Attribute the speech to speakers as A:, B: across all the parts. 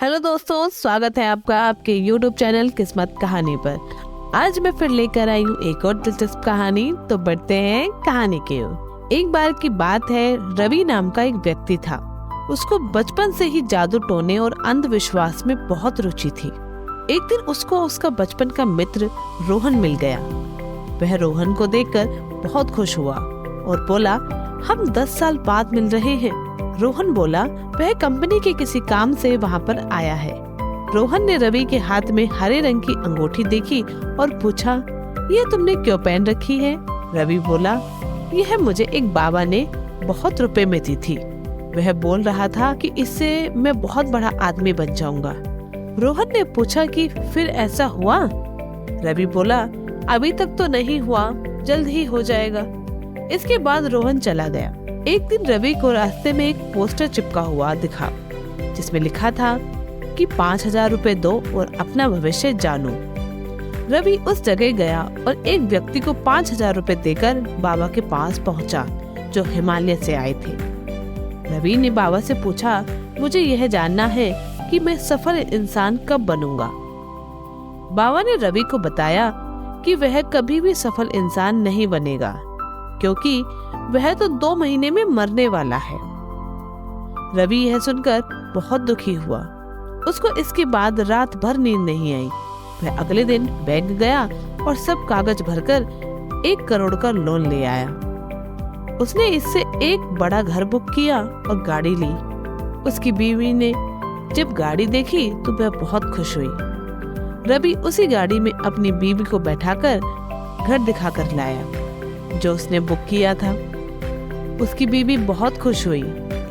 A: Hello दोस्तों, स्वागत है आपका आपके YouTube चैनल किस्मत कहानी पर। आज मैं फिर लेकर आई हूँ एक और दिलचस्प कहानी। तो बढ़ते हैं कहानी की ओर। एक बार की बात है, रवि नाम का एक व्यक्ति था। उसको बचपन से ही जादू टोने और अंधविश्वास में बहुत रुचि थी। एक दिन उसको उसका बचपन का मित्र रोहन मिल गया। वह रोहन को देखकर बहुत खुश हुआ और बोला, हम 10 साल बाद मिल रहे हैं। रोहन बोला, वह कंपनी के किसी काम से वहाँ पर आया है। रोहन ने रवि के हाथ में हरे रंग की अंगूठी देखी और पूछा, ये तुमने क्यों पहन रखी है? रवि बोला, यह मुझे एक बाबा ने बहुत रुपए में दी थी। वह बोल रहा था कि इससे मैं बहुत बड़ा आदमी बन जाऊंगा। रोहन ने पूछा कि फिर ऐसा हुआ? रवि बोला, अभी तक तो नहीं हुआ, जल्द ही हो जाएगा। इसके बाद रोहन चला गया। एक दिन रवि को रास्ते में एक पोस्टर चिपका हुआ दिखा, जिसमें लिखा था कि 5,000 रुपए दो और अपना भविष्य जानो। रवि उस जगह गया और एक व्यक्ति को 5,000 रुपए देकर बाबा के पास पहुंचा, जो हिमालय से आए थे। रवि ने बाबा से पूछा, मुझे यह जानना है कि मैं सफल इंसान कब बनूंगा। बाबा ने रवि को बताया कि वह कभी भी सफल इंसान नहीं बनेगा, क्योंकि वह तो 2 महीने में मरने वाला है। रवि यह सुनकर बहुत दुखी हुआ। उसको इसके बाद रात भर नींद नहीं आई। वह अगले दिन बैंक गया और सब कागज भरकर 1 करोड़ का लोन ले आया। उसने इससे एक बड़ा घर बुक किया और गाड़ी ली। उसकी बीवी ने जब गाड़ी देखी तो वह बहुत खुश हुई। रवि उसी गाड़ी में अपनी बीवी को बैठाकर घर दिखाकर लाया, जो उसने बुक किया था। उसकी बीवी बहुत खुश हुई,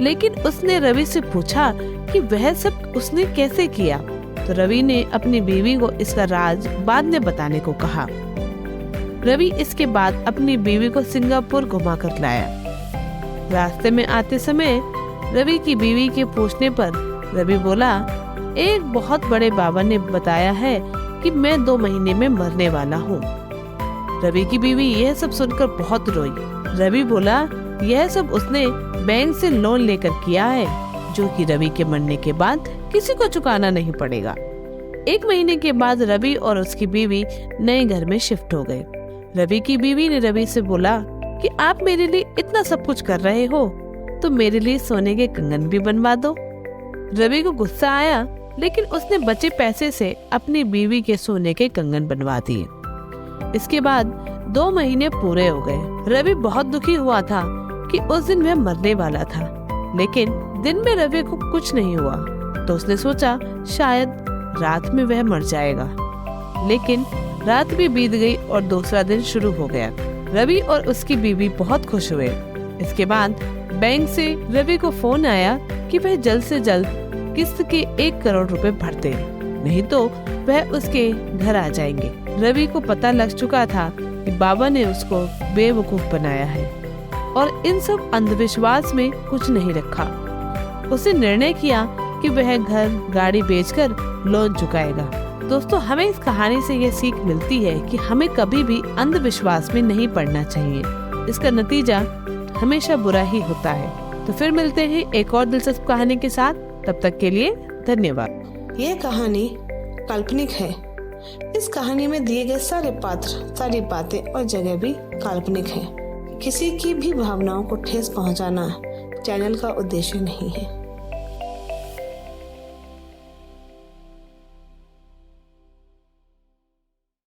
A: लेकिन उसने रवि से पूछा कि वह सब उसने कैसे किया। तो रवि ने अपनी बीवी को इसका राज बाद में बताने को कहा। रवि इसके बाद अपनी बीवी को सिंगापुर घुमा कर लाया। रास्ते में आते समय रवि की बीवी के पूछने पर रवि बोला, एक बहुत बड़े बाबा ने बताया है कि मैं 2 महीने में मरने वाला हूँ। रवि की बीवी यह सब सुनकर बहुत रोई। रवि बोला, यह सब उसने बैंक से लोन लेकर किया है, जो कि रवि के मरने के बाद किसी को चुकाना नहीं पड़ेगा। 1 महीने के बाद रवि और उसकी बीवी नए घर में शिफ्ट हो गए। रवि की बीवी ने रवि से बोला कि आप मेरे लिए इतना सब कुछ कर रहे हो, तो मेरे लिए सोने के कंगन भी बनवा दो। रवि को गुस्सा आया, लेकिन उसने बचे पैसे से अपनी बीवी के सोने के कंगन बनवा दिए। इसके बाद 2 महीने पूरे हो गए। रवि बहुत दुखी हुआ था कि उस दिन वह मरने वाला था, लेकिन दिन में रवि को कुछ नहीं हुआ। तो उसने सोचा शायद रात में वह मर जाएगा। लेकिन रात भी बीत गई और दूसरा दिन शुरू हो गया। रवि और उसकी बीवी बहुत खुश हुए। इसके बाद बैंक से रवि को फोन आया कि वह जल्द से जल्द किस्त के 1 करोड़ रुपए भर दे, नहीं तो वह उसके घर आ जाएंगे। रवि को पता लग चुका था कि बाबा ने उसको बेवकूफ बनाया है और इन सब अंधविश्वास में कुछ नहीं रखा। उसने निर्णय किया कि वह घर गाड़ी बेचकर लोन चुकाएगा। दोस्तों, हमें इस कहानी से ये सीख मिलती है कि हमें कभी भी अंधविश्वास में नहीं पड़ना चाहिए। इसका नतीजा हमेशा बुरा ही होता है। तो फिर मिलते हैं एक और दिलचस्प कहानी के साथ। तब तक के लिए धन्यवाद।
B: यह कहानी काल्पनिक है। इस कहानी में दिए गए सारे पात्र, सारी बातें और जगह भी काल्पनिक है। किसी की भी भावनाओं को ठेस पहुंचाना चैनल का उद्देश्य नहीं है।